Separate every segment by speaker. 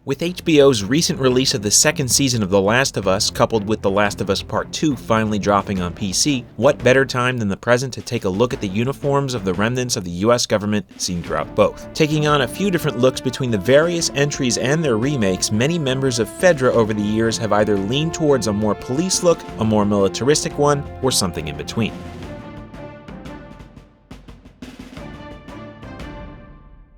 Speaker 1: With HBO's recent release of the second season of The Last of Us, coupled with The Last of Us Part 2 finally dropping on PC, what better time than the present to take a look at the uniforms of the remnants of the US government seen throughout both. Taking on a few different looks between the various entries and their remakes, many members of FEDRA over the years have either leaned towards a more police look, a more militaristic one, or something in between.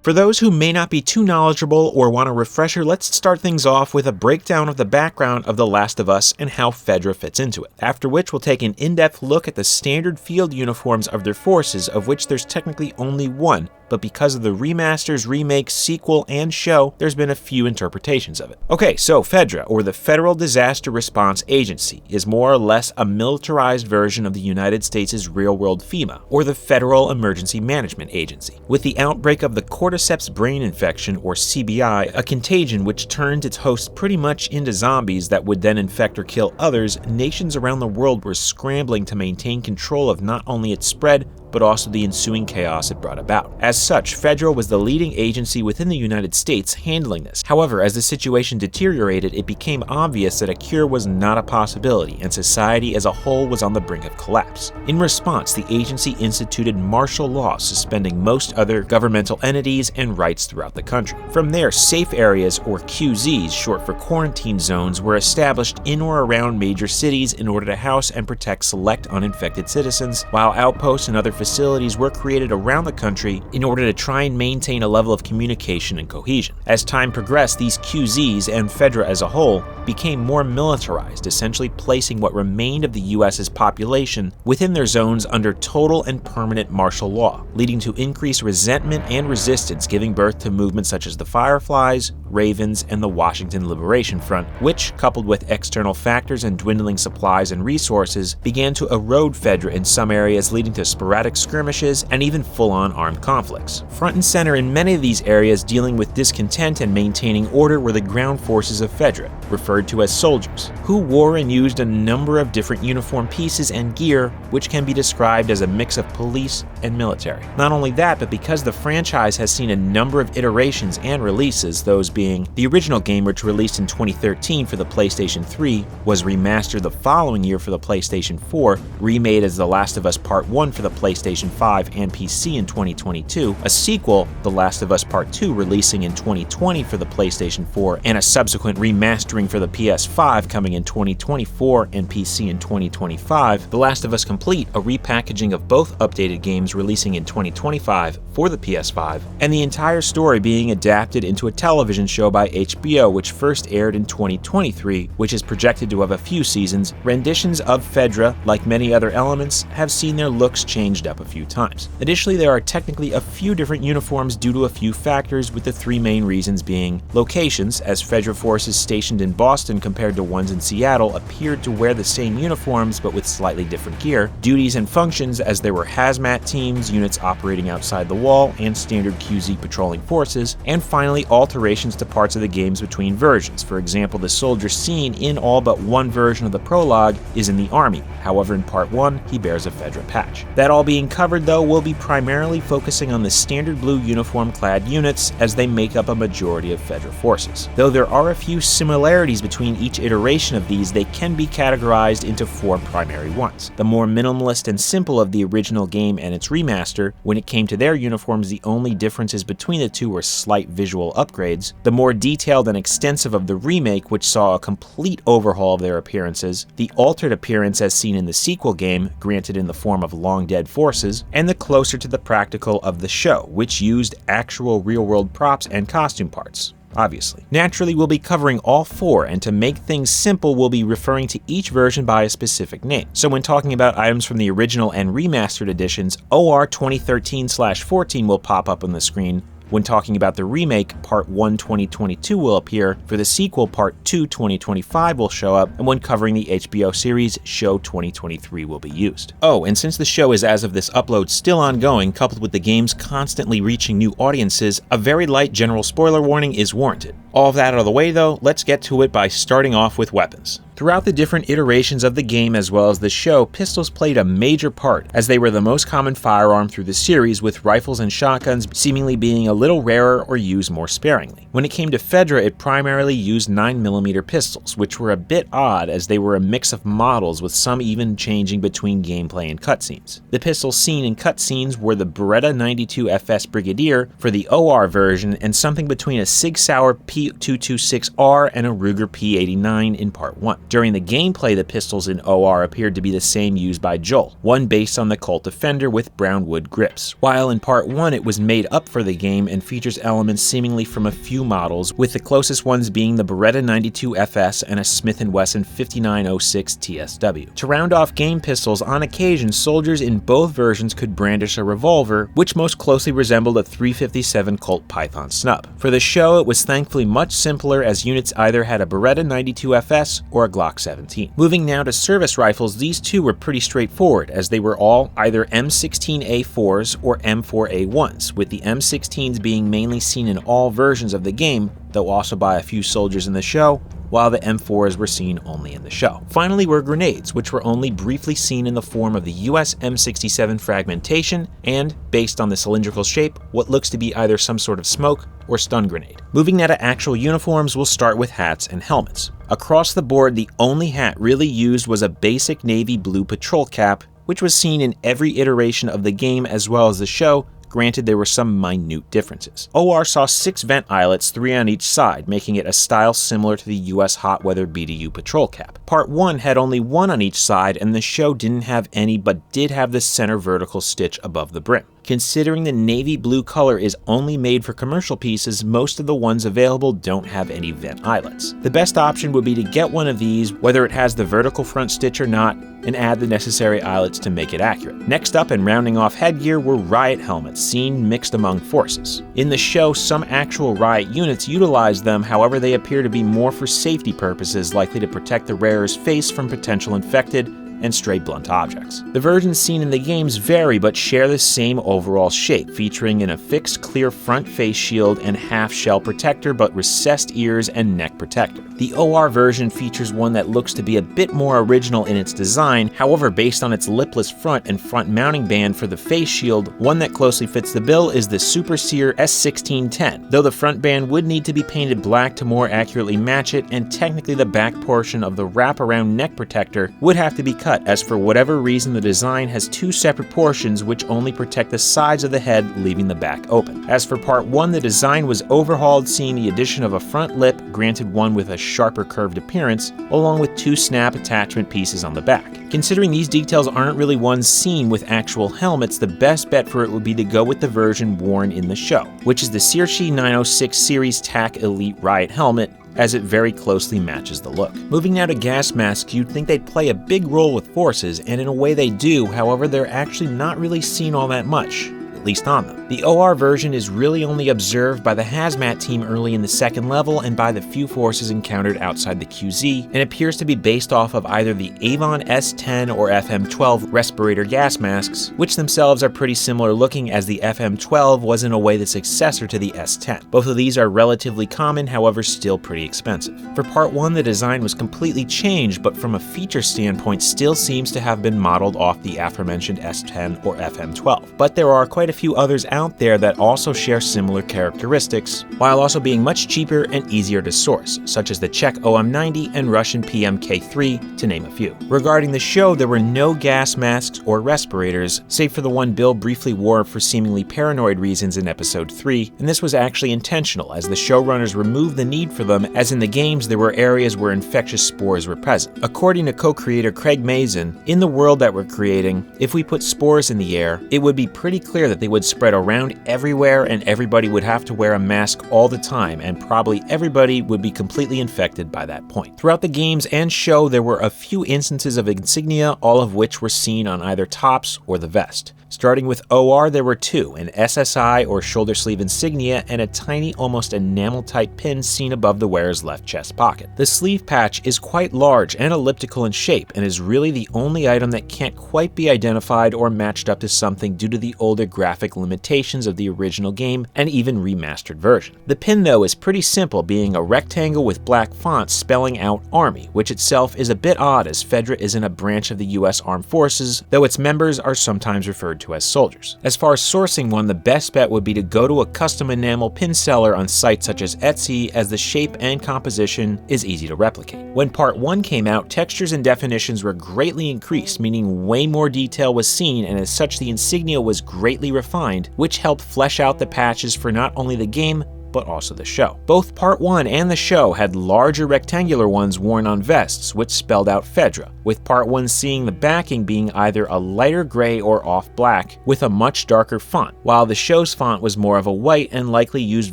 Speaker 1: For those who may not be too knowledgeable or want a refresher, let's start things off with a breakdown of the background of The Last of Us and how FEDRA fits into it. After which we'll take an in-depth look at the standard field uniforms of their forces, of which there's technically only one, but because of the remasters, remakes, sequel, and show, there's been a few interpretations of it. Okay, so FEDRA, or the Federal Disaster Response Agency, is more or less a militarized version of the United States' real-world FEMA, or the Federal Emergency Management Agency. With the outbreak of the cordyceps brain infection, or CBI, a contagion which turned its hosts pretty much into zombies that would then infect or kill others, nations around the world were scrambling to maintain control of not only its spread, but also the ensuing chaos it brought about. As such, FEDRA was the leading agency within the United States handling this. However, as the situation deteriorated, it became obvious that a cure was not a possibility, and society as a whole was on the brink of collapse. In response, the agency instituted martial law, suspending most other governmental entities and rights throughout the country. From there, safe areas, or QZs, short for quarantine zones, were established in or around major cities in order to house and protect select uninfected citizens, while outposts and other facilities were created around the country in order to try and maintain a level of communication and cohesion. As time progressed, these QZs and FEDRA as a whole became more militarized, essentially placing what remained of the US's population within their zones under total and permanent martial law, leading to increased resentment and resistance, giving birth to movements such as the Fireflies, Ravens, and the Washington Liberation Front, which, coupled with external factors and dwindling supplies and resources, began to erode FEDRA in some areas, leading to sporadic skirmishes and even full-on armed conflicts. Front and center in many of these areas dealing with discontent and maintaining order were the ground forces of FEDRA, referred to as soldiers, who wore and used a number of different uniform pieces and gear, which can be described as a mix of police and military. Not only that, but because the franchise has seen a number of iterations and releases, those being the original game, which released in 2013 for the PlayStation 3, was remastered the following year for the PlayStation 4, remade as The Last of Us Part 1 for the PlayStation 5 and PC in 2022, a sequel, The Last of Us Part 2, releasing in 2020 for the PlayStation 4, and a subsequent remastering for the PS5 coming in 2024 and PC in 2025, The Last of Us Complete, a repackaging of both updated games releasing in 2025 for the PS5, and the entire story being adapted into a television show by HBO, which first aired in 2023, which is projected to have a few seasons. Renditions of FEDRA, like many other elements, have seen their looks changed up a few times. Additionally, there are technically a few different uniforms due to a few factors, with the three main reasons being locations, as FEDRA forces stationed in Boston compared to ones in Seattle appeared to wear the same uniforms but with slightly different gear, duties and functions, as there were hazmat teams, units operating outside the wall, and standard QZ patrolling forces, and finally alterations to parts of the games between versions. For example, the soldier seen in all but one version of the prologue is in the army, however in Part 1 he bears a FEDRA patch. That all being covered though, we'll be primarily focusing on the standard blue uniform-clad units, as they make up a majority of FEDRA forces. Though there are a few similarities between each iteration of these, they can be categorized into four primary ones. The more minimalist and simple of the original game and its remaster, when it came to their uniforms the only differences between the two were slight visual upgrades. The more detailed and extensive of the remake, which saw a complete overhaul of their appearances, the altered appearance as seen in the sequel game, granted in the form of long-dead forces, and the closer to the practical of the show, which used actual real-world props and costume parts. Obviously. Naturally, we'll be covering all four, and to make things simple, we'll be referring to each version by a specific name. So when talking about items from the original and remastered editions, OR 2013/14 will pop up on the screen. When talking about the remake, Part 1 2022 will appear. For the sequel, Part 2 2025 will show up, and when covering the HBO series, Show 2023 will be used. Oh, and since the show is, as of this upload, still ongoing, coupled with the games constantly reaching new audiences, a very light general spoiler warning is warranted. All of that out of the way though, let's get to it by starting off with weapons. Throughout the different iterations of the game as well as the show, pistols played a major part, as they were the most common firearm through the series, with rifles and shotguns seemingly being a little rarer or used more sparingly. When it came to FEDRA, it primarily used 9mm pistols, which were a bit odd as they were a mix of models, with some even changing between gameplay and cutscenes. The pistols seen in cutscenes were the Beretta 92 FS Brigadier for the OR version and something between a Sig Sauer P226R and a Ruger P89 in Part 1. During the gameplay, the pistols in OR appeared to be the same used by Joel, one based on the Colt Defender with brown wood grips, while in Part 1 it was made up for the game and features elements seemingly from a few models, with the closest ones being the Beretta 92 FS and a Smith & Wesson 5906 TSW. To round off game pistols, on occasion soldiers in both versions could brandish a revolver, which most closely resembled a 357 Colt Python snub. For the show, it was thankfully much simpler, as units either had a Beretta 92 FS or a Glock 17. Moving now to service rifles, these two were pretty straightforward, as they were all either M16A4s or M4A1s, with the M16s being mainly seen in all versions of the game, though also by a few soldiers in the show, while the M4s were seen only in the show. Finally were grenades, which were only briefly seen in the form of the US M67 fragmentation and, based on the cylindrical shape, what looks to be either some sort of smoke or stun grenade. Moving now to actual uniforms, we'll start with hats and helmets. Across the board, the only hat really used was a basic navy blue patrol cap, which was seen in every iteration of the game as well as the show. Granted, there were some minute differences. OR saw 6 vent eyelets, 3 on each side, making it a style similar to the US hot weather BDU patrol cap. Part 1 had only 1 on each side, and the show didn't have any but did have the center vertical stitch above the brim. Considering the navy blue color is only made for commercial pieces, most of the ones available don't have any vent eyelets. The best option would be to get one of these, whether it has the vertical front stitch or not, and add the necessary eyelets to make it accurate. Next up, and rounding off headgear, were Riot Helmets, seen mixed among forces. In the show, some actual Riot units utilize them, however they appear to be more for safety purposes, likely to protect the wearer's face from potential infected and stray blunt objects. The versions seen in the games vary but share the same overall shape, featuring an affixed clear front face shield and half shell protector but recessed ears and neck protector. The OR version features one that looks to be a bit more original in its design, however based on its lipless front and front mounting band for the face shield, one that closely fits the bill is the pricier S1610, though the front band would need to be painted black to more accurately match it, and technically the back portion of the wraparound neck protector would have to be cut, as for whatever reason the design has 2 separate portions which only protect the sides of the head, leaving the back open. As for Part 1, the design was overhauled, seeing the addition of a front lip, granted one with a sharper curved appearance, along with 2 snap attachment pieces on the back. Considering these details aren't really ones seen with actual helmets, the best bet for it would be to go with the version worn in the show, which is the Saoirse 906 Series TAC Elite Riot Helmet, as it very closely matches the look. Moving now to gas masks, you'd think they'd play a big role with forces, and in a way they do, however they're actually not really seen all that much, at least on them. The OR version is really only observed by the hazmat team early in the second level and by the few forces encountered outside the QZ, and appears to be based off of either the Avon S10 or FM12 respirator gas masks, which themselves are pretty similar looking, as the FM12 was in a way the successor to the S10. Both of these are relatively common, however still pretty expensive. For Part 1, the design was completely changed, but from a feature standpoint still seems to have been modeled off the aforementioned S10 or FM12. But there are quite a few others out there that also share similar characteristics, while also being much cheaper and easier to source, such as the Czech OM90 and Russian PMK3, to name a few. Regarding the show, there were no gas masks or respirators, save for the one Bill briefly wore for seemingly paranoid reasons in Episode 3, and this was actually intentional, as the showrunners removed the need for them, as in the games there were areas where infectious spores were present. According to co-creator Craig Mazin, in the world that we're creating, if we put spores in the air, it would be pretty clear that they would spread around everywhere and everybody would have to wear a mask all the time, and probably everybody would be completely infected by that point. Throughout the games and show, there were a few instances of insignia, all of which were seen on either tops or the vest. Starting with OR, there were two, an SSI or shoulder sleeve insignia and a tiny, almost enamel-type pin seen above the wearer's left chest pocket. The sleeve patch is quite large and elliptical in shape and is really the only item that can't quite be identified or matched up to something due to the older graphic limitations of the original game and even remastered version. The pin though is pretty simple, being a rectangle with black font spelling out Army, which itself is a bit odd as FEDRA isn't a branch of the US Armed Forces, though its members are sometimes referred to as soldiers. As far as sourcing one, the best bet would be to go to a custom enamel pin seller on sites such as Etsy, as the shape and composition is easy to replicate. When Part 1 came out, textures and definitions were greatly increased, meaning way more detail was seen, and as such the insignia was greatly refined, which helped flesh out the patches for not only the game, but also the show. Both Part 1 and the show had larger rectangular ones worn on vests, which spelled out FEDRA, with Part 1 seeing the backing being either a lighter gray or off black, with a much darker font, while the show's font was more of a white and likely used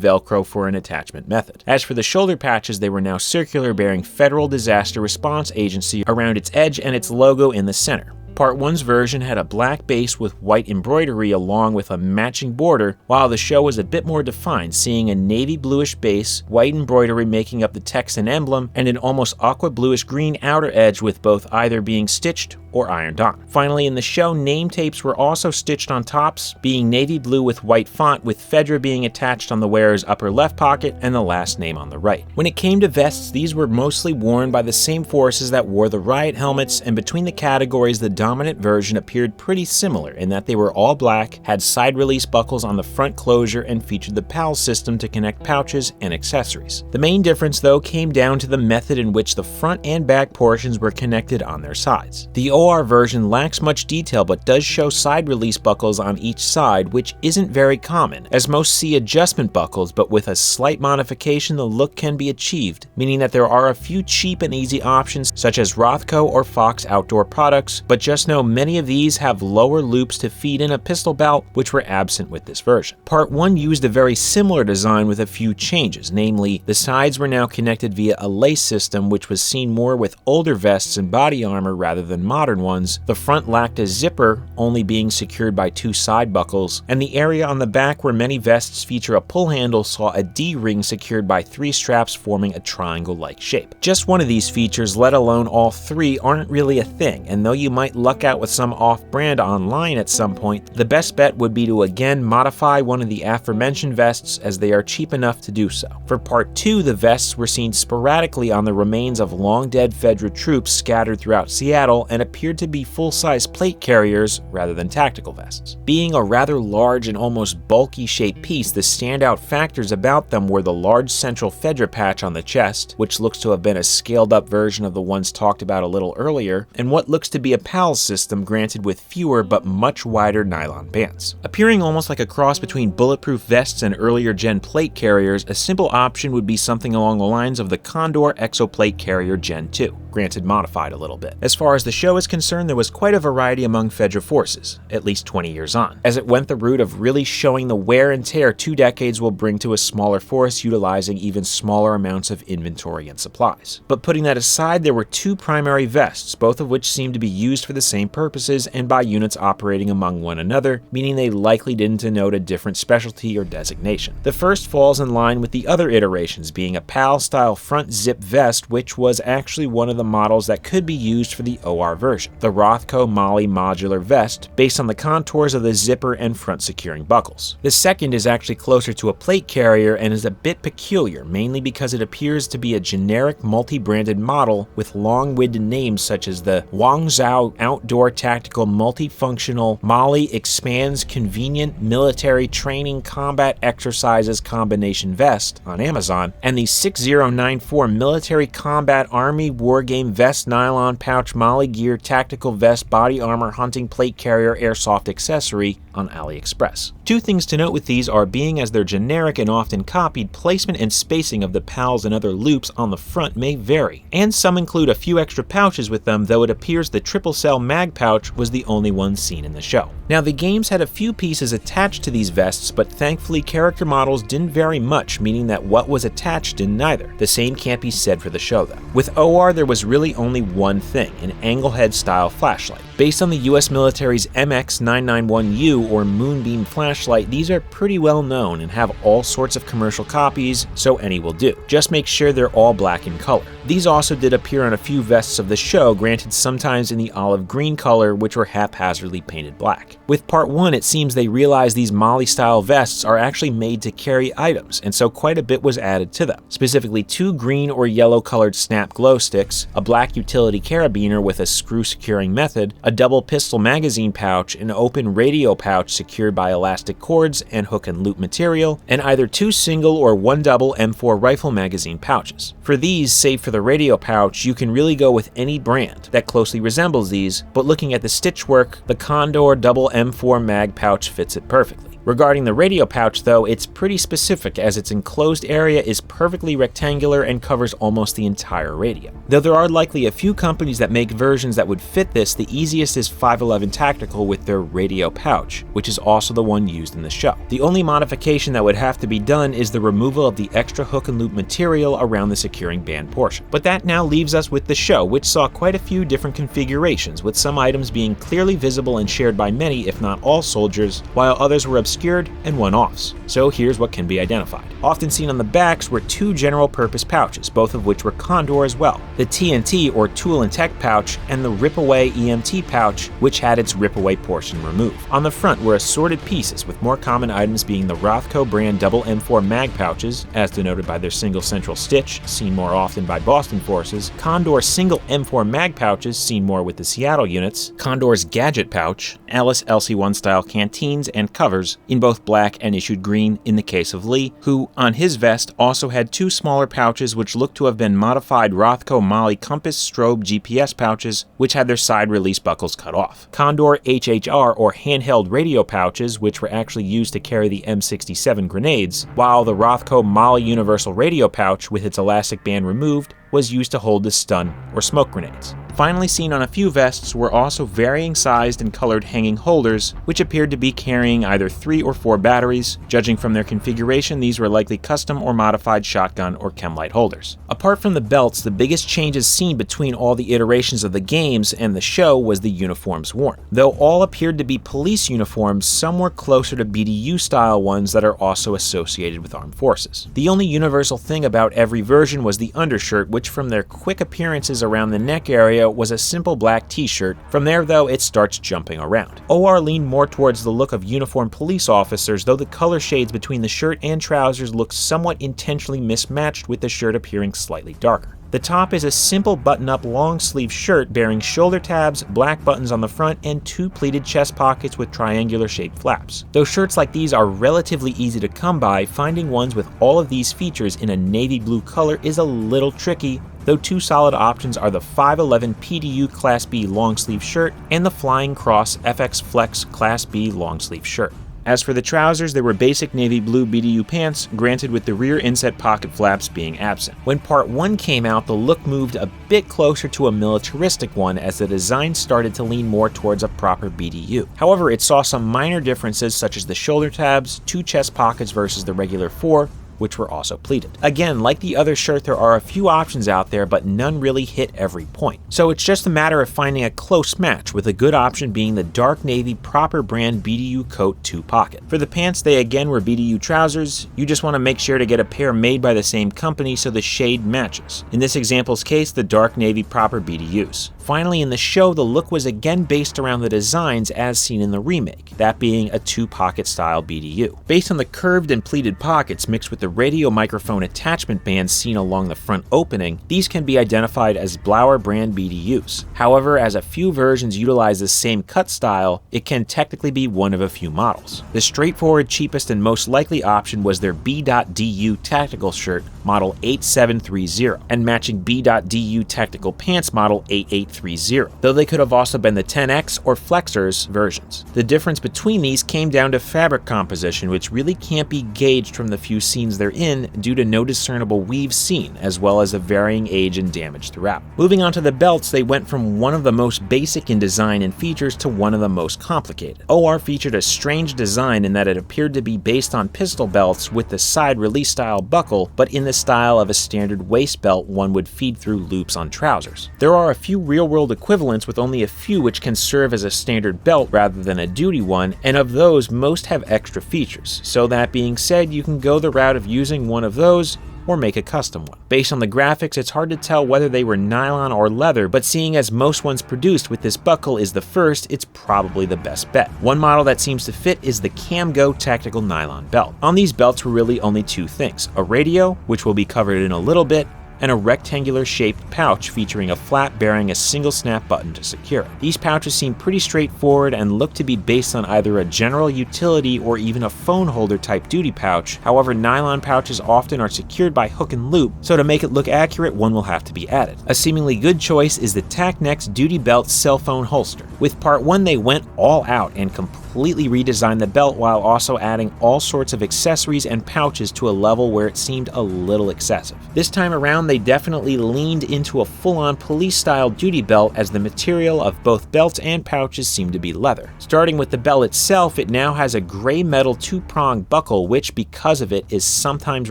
Speaker 1: Velcro for an attachment method. As for the shoulder patches, they were now circular, bearing Federal Disaster Response Agency around its edge and its logo in the center. Part 1's version had a black base with white embroidery along with a matching border, while the show was a bit more defined, seeing a navy bluish base, white embroidery making up the text and emblem, and an almost aqua bluish green outer edge with both either being stitched or ironed on. Finally, in the show, name tapes were also stitched on tops, being navy blue with white font, with FEDRA being attached on the wearer's upper left pocket and the last name on the right. When it came to vests, these were mostly worn by the same forces that wore the Riot helmets, and between the categories, the dominant version appeared pretty similar in that they were all black, had side release buckles on the front closure, and featured the PAL system to connect pouches and accessories. The main difference though came down to the method in which the front and back portions were connected on their sides. The OR version lacks much detail but does show side release buckles on each side, which isn't very common, as most see adjustment buckles, but with a slight modification the look can be achieved, meaning that there are a few cheap and easy options such as Rothco or Fox outdoor products, but just know many of these have lower loops to feed in a pistol belt, which were absent with this version. Part 1 used a very similar design with a few changes, namely the sides were now connected via a lace system, which was seen more with older vests and body armor rather than modern ones. The front lacked a zipper, only being secured by two side buckles, and the area on the back where many vests feature a pull handle saw a D-ring secured by three straps forming a triangle-like shape. Just one of these features, let alone all three, aren't really a thing, and though you might luck out with some off-brand online at some point, the best bet would be to again modify one of the aforementioned vests, as they are cheap enough to do so. For Part 2, the vests were seen sporadically on the remains of long-dead FEDRA troops scattered throughout Seattle and appeared to be full-size plate carriers rather than tactical vests. Being a rather large and almost bulky shaped piece, the standout factors about them were the large central FEDRA patch on the chest, which looks to have been a scaled-up version of the ones talked about a little earlier, and what looks to be a PAL system granted with fewer but much wider nylon bands. Appearing almost like a cross between bulletproof vests and earlier gen plate carriers, a simple option would be something along the lines of the Condor Exoplate Carrier Gen 2. Granted modified a little bit. As far as the show is concerned, there was quite a variety among FEDRA forces, at least 20 years on, as it went the route of really showing the wear and tear 2 decades will bring to a smaller force utilizing even smaller amounts of inventory and supplies. But putting that aside, there were 2 primary vests, both of which seemed to be used for the same purposes and by units operating among one another, meaning they likely didn't denote a different specialty or designation. The first falls in line with the other iterations, being a PAL-style front zip vest, which was actually one of the models that could be used for the OR version, the Rothco Molly modular vest, based on the contours of the zipper and front securing buckles. The second is actually closer to a plate carrier and is a bit peculiar, mainly because it appears to be a generic multi-branded model with long-winded names such as the Guangzhou Outdoor Tactical Multifunctional Molly Expands Convenient Military Training Combat Exercises Combination Vest on Amazon, and the 6094 Military Combat Army Wargame Vest Nylon Pouch Molly Gear Tactical Vest Body Armor Hunting Plate Carrier Airsoft Accessory on AliExpress. 2 things to note with these are, being as they're generic and often copied, placement and spacing of the PALs and other loops on the front may vary, and some include a few extra pouches with them, though it appears the triple cell mag pouch was the only one seen in the show. Now, the games had a few pieces attached to these vests, but thankfully character models didn't vary much, meaning that what was attached didn't either. The same can't be said for the show though. With OR, there was really only one thing, an angle head style flashlight. Based on the US military's MX991U or Moonbeam flashlight, these are pretty well known and have all sorts of commercial copies, so any will do. Just make sure they're all black in color. These also did appear on a few vests of the show, granted sometimes in the olive green color, which were haphazardly painted black. With Part 1, it seems they realized these Molly-style vests are actually made to carry items, and so quite a bit was added to them. Specifically 2 green or yellow colored snap glow sticks, a black utility carabiner with a screw securing method, a double pistol magazine pouch, an open radio pouch secured by elastic cords and hook and loop material, and either 2 single or 1 double M4 rifle magazine pouches. For these, save for the radio pouch, you can really go with any brand that closely resembles these, but looking at the stitch work, the Condor double M4 mag pouch fits it perfectly. Regarding the radio pouch though, it's pretty specific as its enclosed area is perfectly rectangular and covers almost the entire radio. Though there are likely a few companies that make versions that would fit this, the easiest is 511 Tactical with their radio pouch, which is also the one used in the show. The only modification that would have to be done is the removal of the extra hook and loop material around the securing band portion. But that now leaves us with the show, which saw quite a few different configurations, with some items being clearly visible and shared by many, if not all soldiers, while others were obscured and one-offs. So here's what can be identified. Often seen on the backs were 2 general purpose pouches, both of which were Condor as well. The TNT or Tool and Tech pouch and the Rip-Away EMT pouch, which had its rip-away portion removed. On the front were assorted pieces, with more common items being the Rothco brand double M4 mag pouches, as denoted by their single central stitch, seen more often by Boston forces, Condor single M4 mag pouches, seen more with the Seattle units, Condor's gadget pouch, Alice LC1 style canteens and covers, in both black and issued green in the case of Lee, who, on his vest, also had 2 smaller pouches which looked to have been modified Rothco Molly Compass strobe GPS pouches, which had their side release buckles cut off. Condor HHR or handheld radio pouches, which were actually used to carry the M67 grenades, while the Rothco Molly Universal radio pouch, with its elastic band removed, was used to hold the stun or smoke grenades. Finally seen on a few vests were also varying sized and colored hanging holders, which appeared to be carrying either 3 or 4 batteries. Judging from their configuration, these were likely custom or modified shotgun or chem-light holders. Apart from the belts, the biggest changes seen between all the iterations of the games and the show was the uniforms worn. Though all appeared to be police uniforms, some were closer to BDU style ones that are also associated with armed forces. The only universal thing about every version was the undershirt, which from their quick appearances around the neck area was a simple black t-shirt. From there though, it starts jumping around. OR leaned more towards the look of uniformed police officers, though the color shades between the shirt and trousers look somewhat intentionally mismatched, with the shirt appearing slightly darker. The top is a simple button-up long-sleeve shirt bearing shoulder tabs, black buttons on the front, and 2 pleated chest pockets with triangular-shaped flaps. Though shirts like these are relatively easy to come by, finding ones with all of these features in a navy blue color is a little tricky, though 2 solid options are the 511 PDU Class B long-sleeve shirt and the Flying Cross FX Flex Class B long-sleeve shirt. As for the trousers, they were basic navy blue BDU pants, granted with the rear inset pocket flaps being absent. When Part 1 came out, the look moved a bit closer to a militaristic one as the design started to lean more towards a proper BDU. However, it saw some minor differences such as the shoulder tabs, 2 chest pockets versus the regular 4, which were also pleated. Again, like the other shirt, there are a few options out there, but none really hit every point. So it's just a matter of finding a close match, with a good option being the dark navy proper brand BDU coat 2 pocket. For the pants, they again were BDU trousers. You just want to make sure to get a pair made by the same company so the shade matches. In this example's case, the dark navy proper BDUs. Finally, in the show, the look was again based around the designs as seen in the remake, that being a 2-pocket style BDU. Based on the curved and pleated pockets mixed with the radio microphone attachment bands seen along the front opening, these can be identified as Blauer brand BDUs. However, as a few versions utilize the same cut style, it can technically be one of a few models. The straightforward, cheapest, and most likely option was their B.DU tactical shirt model 8730 and matching B.DU tactical pants model 8830. 830, though they could have also been the 10X or Flexors versions. The difference between these came down to fabric composition, which really can't be gauged from the few scenes they're in due to no discernible weave seen, as well as a varying age and damage throughout. Moving on to the belts, they went from one of the most basic in design and features to one of the most complicated. OR featured a strange design in that it appeared to be based on pistol belts with the side release style buckle, but in the style of a standard waist belt one would feed through loops on trousers. There are a few real-world equivalents, with only a few which can serve as a standard belt rather than a duty one, and of those, most have extra features. So that being said, you can go the route of using one of those or make a custom one. Based on the graphics, it's hard to tell whether they were nylon or leather, but seeing as most ones produced with this buckle is the first, it's probably the best bet. One model that seems to fit is the Camgo Tactical Nylon Belt. On these belts were really only two things: a radio, which will be covered in a little bit, and a rectangular shaped pouch featuring a flap bearing a single snap button to secure it. These pouches seem pretty straightforward and look to be based on either a general utility or even a phone holder type duty pouch. However, nylon pouches often are secured by hook and loop, so to make it look accurate, one will have to be added. A seemingly good choice is the TacNex Duty Belt cell phone holster. With part 1, they went all out and completely redesigned the belt while also adding all sorts of accessories and pouches to a level where it seemed a little excessive. This time around, they definitely leaned into a full-on police-style duty belt, as the material of both belts and pouches seemed to be leather. Starting with the belt itself, it now has a gray metal two-prong buckle, which, because of it, is sometimes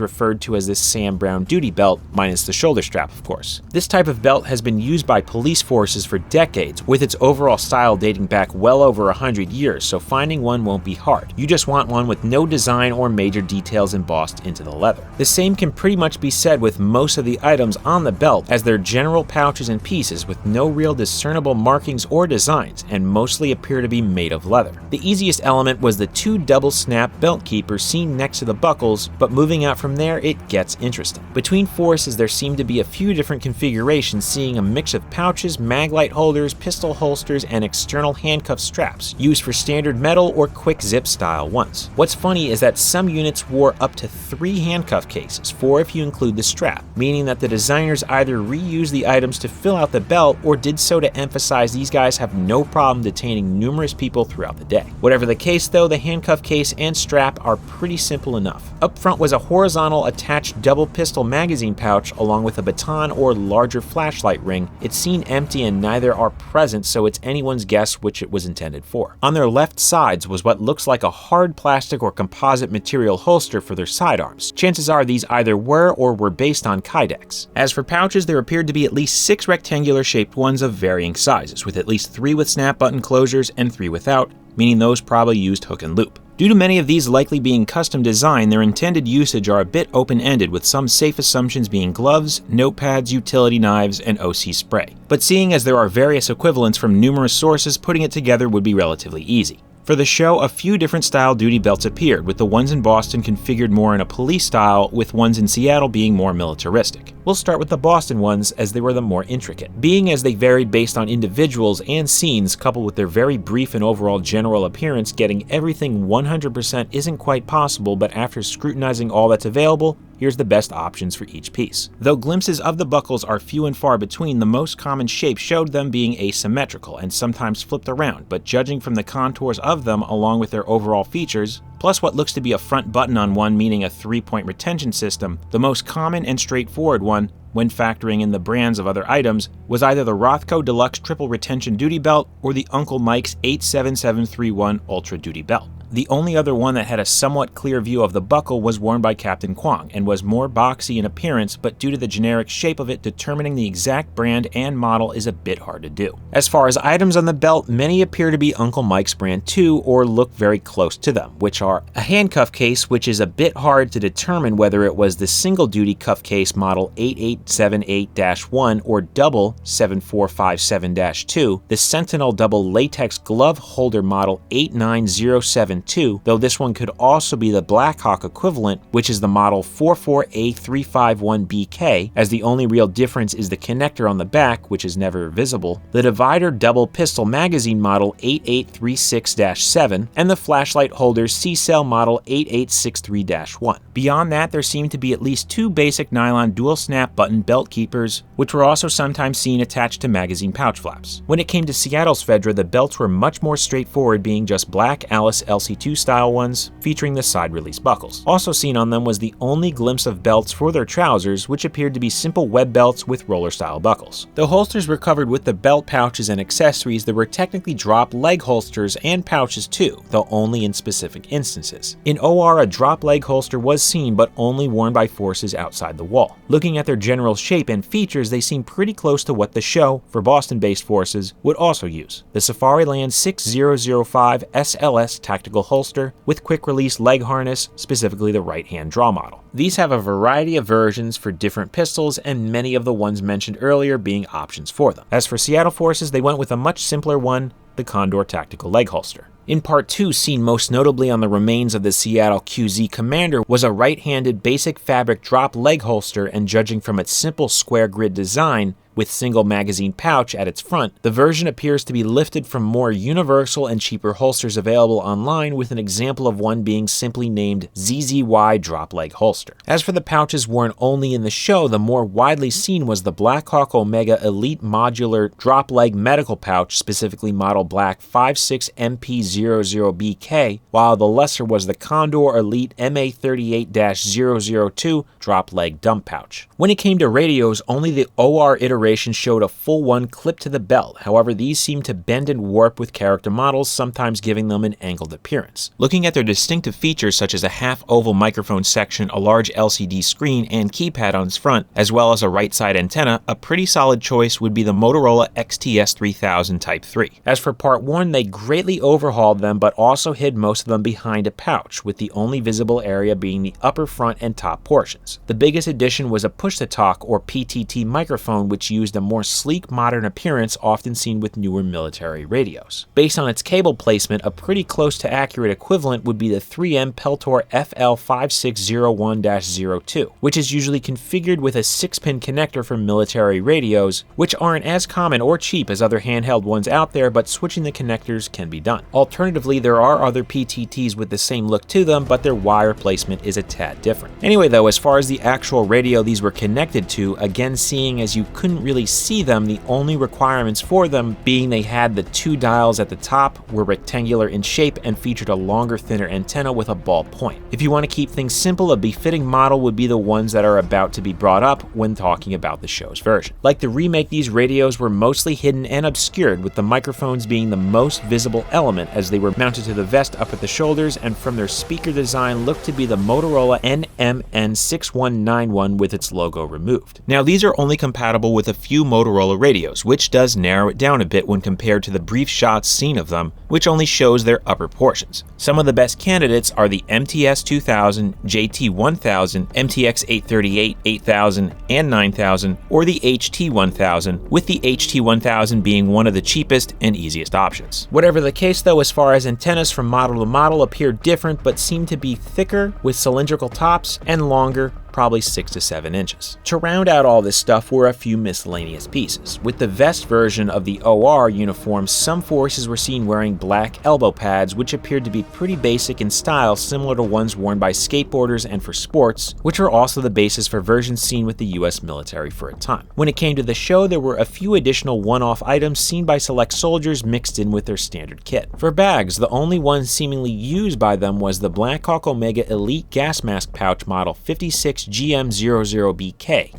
Speaker 1: referred to as the Sam Browne duty belt, minus the shoulder strap, of course. This type of belt has been used by police forces for decades, with its overall style dating back well over 100 years, so finding one won't be hard. You just want one with no design or major details embossed into the leather. The same can pretty much be said with most of the items on the belt, as they're general pouches and pieces with no real discernible markings or designs, and mostly appear to be made of leather. The easiest element was the two double snap belt keepers seen next to the buckles, but moving out from there, it gets interesting. Between forces, there seem to be a few different configurations, seeing a mix of pouches, maglite holders, pistol holsters, and external handcuff straps, used for standard metal or quick zip style ones. What's funny is that some units wore up to 3 handcuff cases, 4 if you include the strap, meaning that the designers either reused the items to fill out the belt or did so to emphasize these guys have no problem detaining numerous people throughout the day. Whatever the case though, the handcuff case and strap are pretty simple enough. Up front was a horizontal attached double pistol magazine pouch along with a baton or larger flashlight ring. It's seen empty and neither are present, so it's anyone's guess which it was intended for. On their left sides was what looks like a hard plastic or composite material holster for their sidearms. Chances are these either were or were based on Kydex. As for pouches, there appeared to be at least 6 rectangular shaped ones of varying sizes, with at least 3 with snap button closures and 3 without, meaning those probably used hook and loop. Due to many of these likely being custom designed, their intended usage are a bit open-ended, with some safe assumptions being gloves, notepads, utility knives, and OC spray. But seeing as there are various equivalents from numerous sources, putting it together would be relatively easy. For the show, a few different style duty belts appeared, with the ones in Boston configured more in a police style, with ones in Seattle being more militaristic. We'll start with the Boston ones, as they were the more intricate. Being as they varied based on individuals and scenes, coupled with their very brief and overall general appearance, getting everything 100% isn't quite possible, but after scrutinizing all that's available, here's the best options for each piece. Though glimpses of the buckles are few and far between, the most common shape showed them being asymmetrical and sometimes flipped around, but judging from the contours of them along with their overall features, plus what looks to be a front button on one meaning a 3-point retention system, the most common and straightforward one, when factoring in the brands of other items, was either the Rothko Deluxe Triple Retention Duty Belt or the Uncle Mike's 87731 Ultra Duty Belt. The only other one that had a somewhat clear view of the buckle was worn by Captain Kwong and was more boxy in appearance, but due to the generic shape of it, determining the exact brand and model is a bit hard to do. As far as items on the belt, many appear to be Uncle Mike's brand too, or look very close to them, which are a handcuff case, which is a bit hard to determine whether it was the single duty cuff case model 8878-1 or double 7457-2, the Sentinel double latex glove holder model 8907 2, though this one could also be the Blackhawk equivalent, which is the model 44A351BK, as the only real difference is the connector on the back, which is never visible, the divider double pistol magazine model 8836-7, and the flashlight holder C-cell model 8863-1. Beyond that, there seemed to be at least 2 basic nylon dual snap button belt keepers, which were also sometimes seen attached to magazine pouch flaps. When it came to Seattle's FEDRA, the belts were much more straightforward, being just black Alice LC2 style ones, featuring the side release buckles. Also seen on them was the only glimpse of belts for their trousers, which appeared to be simple web belts with roller style buckles. The holsters were covered with the belt pouches and accessories that were technically drop leg holsters and pouches too, though only in specific instances. In OR, a drop leg holster was seen, but only worn by forces outside the wall. Looking at their general shape and features, they seem pretty close to what the show, for Boston-based forces, would also use. The Safariland 6005 SLS tactical holster with quick-release leg harness, specifically the right-hand draw model. These have a variety of versions for different pistols, and many of the ones mentioned earlier being options for them. As for Seattle forces, they went with a much simpler one, the Condor tactical leg holster. In Part 2, seen most notably on the remains of the Seattle QZ Commander, was a right-handed basic fabric drop leg holster, and judging from its simple square grid design, with single magazine pouch at its front, the version appears to be lifted from more universal and cheaper holsters available online, with an example of one being simply named ZZY drop leg holster. As for the pouches worn only in the show, the more widely seen was the Blackhawk Omega Elite Modular drop leg medical pouch, specifically model black 56MP00BK, while the lesser was the Condor Elite MA38-002 drop leg dump pouch. When it came to radios, only the OR iteration showed a full one clipped to the belt. However, these seem to bend and warp with character models, sometimes giving them an angled appearance. Looking at their distinctive features such as a half-oval microphone section, a large LCD screen, and keypad on its front, as well as a right-side antenna, a pretty solid choice would be the Motorola XTS3000 Type 3. As for Part 1, they greatly overhauled them, but also hid most of them behind a pouch, with the only visible area being the upper front and top portions. The biggest addition was a push-to-talk or PTT microphone, which used a more sleek, modern appearance often seen with newer military radios. Based on its cable placement, a pretty close to accurate equivalent would be the 3M Peltor FL5601-02, which is usually configured with a 6-pin connector for military radios, which aren't as common or cheap as other handheld ones out there, but switching the connectors can be done. Alternatively, there are other PTTs with the same look to them, but their wire placement is a tad different. Anyway though, as far as the actual radio these were connected to, again, seeing as you couldn't really see them, the only requirements for them being they had the 2 dials at the top, were rectangular in shape, and featured a longer, thinner antenna with a ball point. If you want to keep things simple, a befitting model would be the ones that are about to be brought up when talking about the show's version. Like the remake, these radios were mostly hidden and obscured, with the microphones being the most visible element, as they were mounted to the vest up at the shoulders, and from their speaker design looked to be the Motorola NMN6191 with its logo removed. Now, these are only compatible with a few Motorola radios, which does narrow it down a bit when compared to the brief shots seen of them, which only shows their upper portions. Some of the best candidates are the MTS 2000, JT 1000, MTX 838, 8000, and 9000, or the HT 1000, with the HT 1000 being one of the cheapest and easiest options. Whatever the case though, as far as antennas from model to model appear different, but seem to be thicker with cylindrical tops and longer, probably 6 to 7 inches. To round out all this stuff were a few miscellaneous pieces. With the vest version of the OR uniform, some forces were seen wearing black elbow pads, which appeared to be pretty basic in style, similar to ones worn by skateboarders and for sports, which were also the basis for versions seen with the US military for a time. When it came to the show, there were a few additional one-off items seen by select soldiers mixed in with their standard kit. For bags, the only one seemingly used by them was the Blackhawk Omega Elite gas mask pouch model 56GM00BK,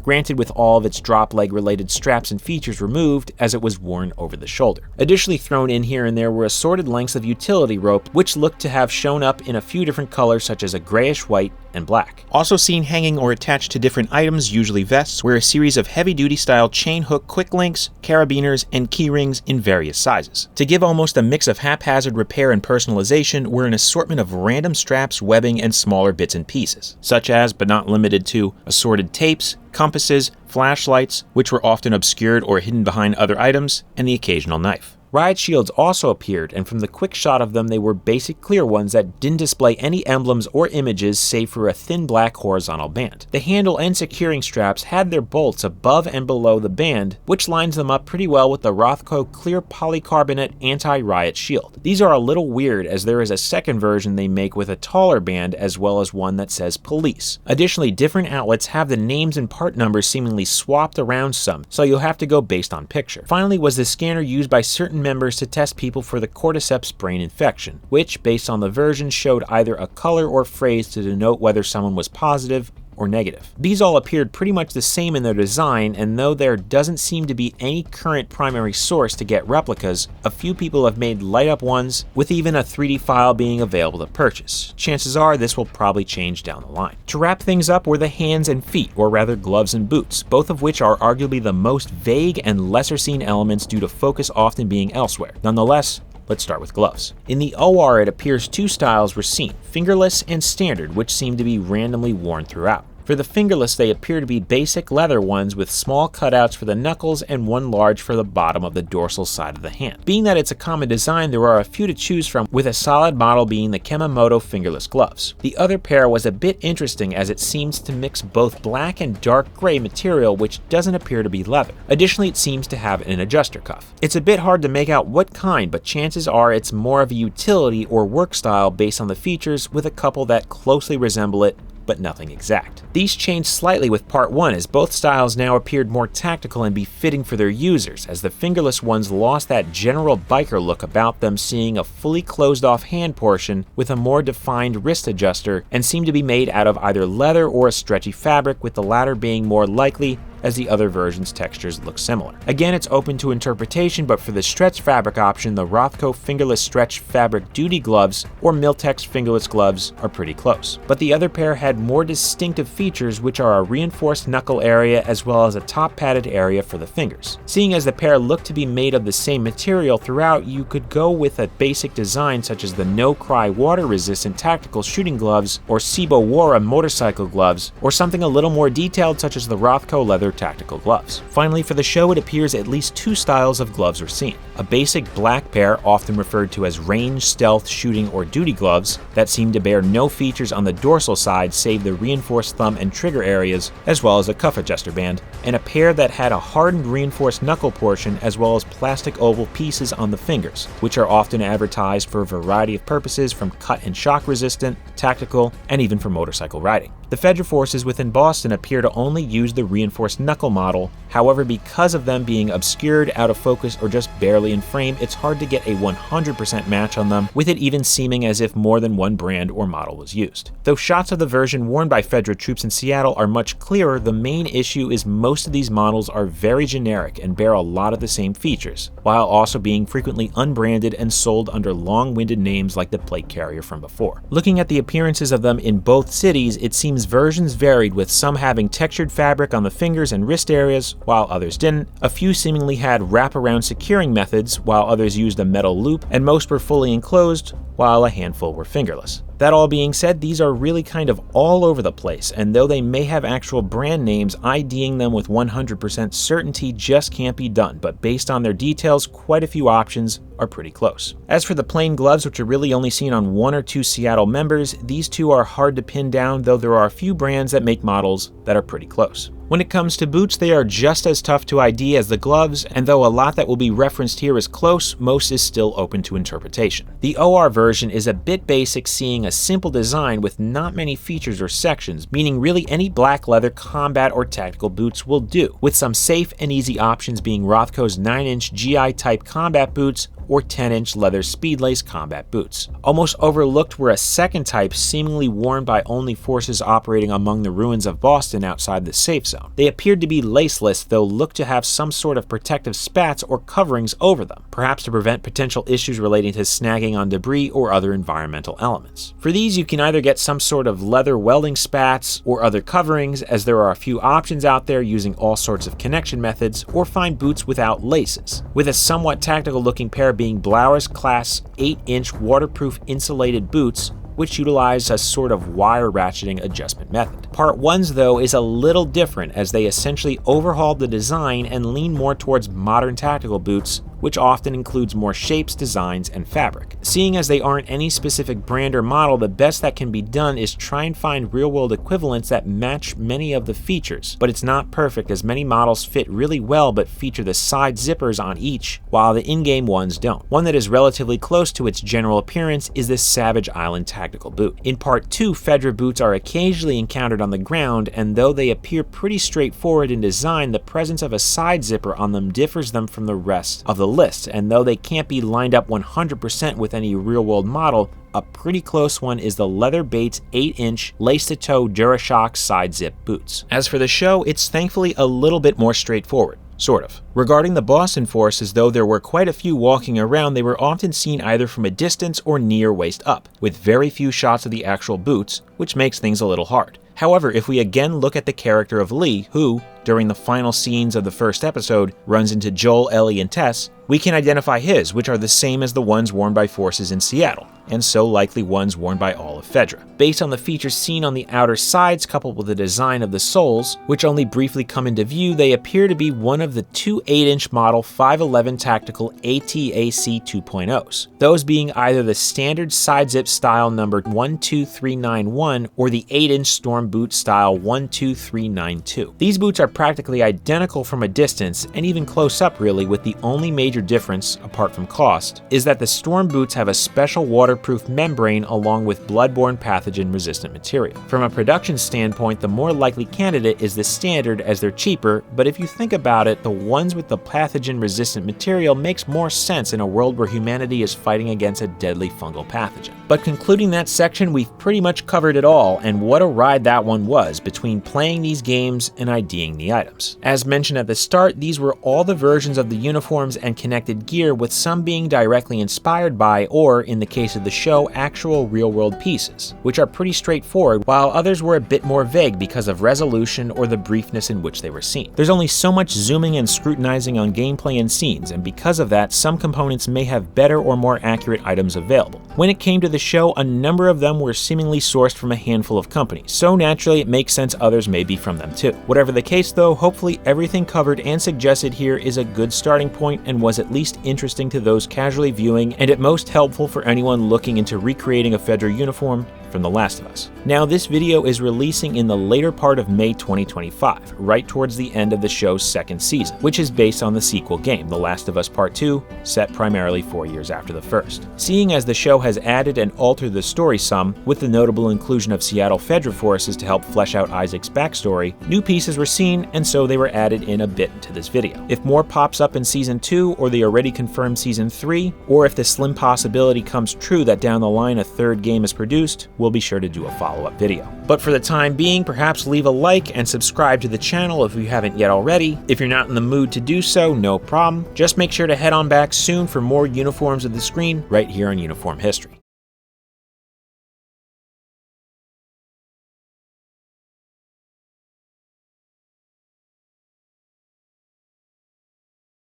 Speaker 1: granted with all of its drop leg related straps and features removed, as it was worn over the shoulder. Additionally thrown in here and there were assorted lengths of utility rope, which looked to have shown up in a few different colors such as a grayish white and black. Also seen hanging or attached to different items, usually vests, were a series of heavy-duty style chain hook quick links, carabiners, and key rings in various sizes. To give almost a mix of haphazard repair and personalization were an assortment of random straps, webbing, and smaller bits and pieces, such as, but not limited to, assorted tapes, compasses, flashlights, which were often obscured or hidden behind other items, and the occasional knife. Riot shields also appeared, and from the quick shot of them they were basic clear ones that didn't display any emblems or images save for a thin black horizontal band. The handle and securing straps had their bolts above and below the band, which lines them up pretty well with the Rothko clear polycarbonate anti-riot shield. These are a little weird as there is a second version they make with a taller band as well as one that says police. Additionally, different outlets have the names and part numbers seemingly swapped around some, so you'll have to go based on picture. Finally was the scanner used by certain members to test people for the cordyceps brain infection, which, based on the version, showed either a color or phrase to denote whether someone was positive or negative. These all appeared pretty much the same in their design, and though there doesn't seem to be any current primary source to get replicas, a few people have made light-up ones, with even a 3D file being available to purchase. Chances are this will probably change down the line. To wrap things up were the hands and feet, or rather gloves and boots, both of which are arguably the most vague and lesser seen elements due to focus often being elsewhere. Nonetheless, let's start with gloves. In the OR, it appears two styles were seen, fingerless and standard, which seem to be randomly worn throughout. For the fingerless, they appear to be basic leather ones with small cutouts for the knuckles and one large for the bottom of the dorsal side of the hand. Being that it's a common design, there are a few to choose from, with a solid model being the Kemomoto fingerless gloves. The other pair was a bit interesting as it seems to mix both black and dark gray material, which doesn't appear to be leather. Additionally, it seems to have an adjuster cuff. It's a bit hard to make out what kind, but chances are it's more of a utility or work style based on the features, with a couple that closely resemble it, but nothing exact. These changed slightly with Part 1, as both styles now appeared more tactical and befitting for their users, as the fingerless ones lost that general biker look about them, seeing a fully closed off hand portion with a more defined wrist adjuster, and seemed to be made out of either leather or a stretchy fabric, with the latter being more likely as the other version's textures look similar. Again, it's open to interpretation, but for the stretch fabric option, the Rothko fingerless stretch fabric duty gloves or Miltex fingerless gloves are pretty close. But the other pair had more distinctive features, which are a reinforced knuckle area as well as a top padded area for the fingers. Seeing as the pair look to be made of the same material throughout, you could go with a basic design such as the No Cry water resistant tactical shooting gloves or Cibo Wara motorcycle gloves, or something a little more detailed such as the Rothko leather tactical gloves. Finally, for the show, it appears at least two styles of gloves were seen. A basic black pair, often referred to as range, stealth, shooting, or duty gloves, that seem to bear no features on the dorsal side save the reinforced thumb and trigger areas, as well as a cuff adjuster band, and a pair that had a hardened reinforced knuckle portion as well as plastic oval pieces on the fingers, which are often advertised for a variety of purposes, from cut and shock resistant, tactical, and even for motorcycle riding. The FEDRA forces within Boston appear to only use the reinforced knuckle model. However, because of them being obscured, out of focus, or just barely in frame, it's hard to get a 100% match on them, with it even seeming as if more than one brand or model was used. Though shots of the version worn by FEDRA troops in Seattle are much clearer, the main issue is most of these models are very generic and bear a lot of the same features, while also being frequently unbranded and sold under long-winded names like the plate carrier from before. Looking at the appearances of them in both cities, it seems versions varied, with some having textured fabric on the fingers and wrist areas, while others didn't. A few seemingly had wraparound securing methods, while others used a metal loop, and most were fully enclosed, while a handful were fingerless. That all being said, these are really kind of all over the place, and though they may have actual brand names, IDing them with 100% certainty just can't be done, but based on their details, quite a few options are pretty close. As for the plain gloves, which are really only seen on one or two Seattle members, these two are hard to pin down, though there are a few brands that make models that are pretty close. When it comes to boots, they are just as tough to ID as the gloves, and though a lot that will be referenced here is close, most is still open to interpretation. The OR version is a bit basic, seeing a simple design with not many features or sections, meaning really any black leather combat or tactical boots will do, with some safe and easy options being Rothko's 9-inch GI type combat boots or 10-inch leather speedlace combat boots. Almost overlooked were a second type seemingly worn by only forces operating among the ruins of Boston outside the safe zone. They appeared to be laceless, though looked to have some sort of protective spats or coverings over them, perhaps to prevent potential issues relating to snagging on debris or other environmental elements. For these, you can either get some sort of leather welding spats or other coverings, as there are a few options out there using all sorts of connection methods, or find boots without laces, with a somewhat tactical looking pair being Blauer's Class 8-inch waterproof insulated boots, which utilize a sort of wire ratcheting adjustment method. Part 1's, though, is a little different, as they essentially overhauled the design and lean more towards modern tactical boots, which often includes more shapes, designs, and fabric. Seeing as they aren't any specific brand or model, the best that can be done is try and find real-world equivalents that match many of the features, but it's not perfect as many models fit really well but feature the side zippers on each, while the in-game ones don't. One that is relatively close to its general appearance is the Savage Island tactical boot. In Part 2, FEDRA boots are occasionally encountered on the ground, and though they appear pretty straightforward in design, the presence of a side zipper on them differs them from the rest of the list, and though they can't be lined up 100% with any real-world model, a pretty close one is the Leather Baits 8-inch lace-to-toe DuraShock side zip boots. As for the show, it's thankfully a little bit more straightforward. Sort of. Regarding the Boston forces, though there were quite a few walking around, they were often seen either from a distance or near waist up, with very few shots of the actual boots, which makes things a little hard. However, if we again look at the character of Lee, who, during the final scenes of the first episode, runs into Joel, Ellie, and Tess, we can identify his, which are the same as the ones worn by forces in Seattle, and so likely ones worn by all of FEDRA. Based on the features seen on the outer sides coupled with the design of the soles, which only briefly come into view, they appear to be one of the two 8-inch model 511 tactical ATAC 2.0s, those being either the standard side zip style number 12391 or the 8-inch storm boot style 12392. These boots are practically identical from a distance, and even close up really, with the only major difference, apart from cost, is that the storm boots have a special waterproof membrane along with bloodborne pathogen resistant material. From a production standpoint, the more likely candidate is the standard as they're cheaper, but if you think about it, the ones with the pathogen resistant material makes more sense in a world where humanity is fighting against a deadly fungal pathogen. But concluding that section, we've pretty much covered it all, and what a ride that one was between playing these games and IDing the items. As mentioned at the start, these were all the versions of the uniforms and connected gear, with some being directly inspired by, or in the case of the show, actual real-world pieces, which are pretty straightforward, while others were a bit more vague because of resolution or the briefness in which they were seen. There's only so much zooming and scrutinizing on gameplay and scenes, and because of that, some components may have better or more accurate items available. When it came to the show, a number of them were seemingly sourced from a handful of companies, so naturally it makes sense others may be from them too. Whatever the case though, hopefully everything covered and suggested here is a good starting point and was at least interesting to those casually viewing, and at most helpful for anyone looking into recreating a FEDRA uniform from The Last of Us. Now, this video is releasing in the later part of May 2025, right towards the end of the show's second season, which is based on the sequel game, The Last of Us Part 2, set primarily 4 years after the first. Seeing as the show has added and altered the story some, with the notable inclusion of Seattle FEDRA forces to help flesh out Isaac's backstory, new pieces were seen, and so they were added in a bit into this video. If more pops up in Season 2, or the already confirmed Season 3, or if the slim possibility comes true that down the line a third game is produced, we'll be sure to do a follow-up video. But for the time being, perhaps leave a like and subscribe to the channel if you haven't yet already. If you're not in the mood to do so, no problem. Just make sure to head on back soon for more Uniforms of the Screen right here on Uniform History.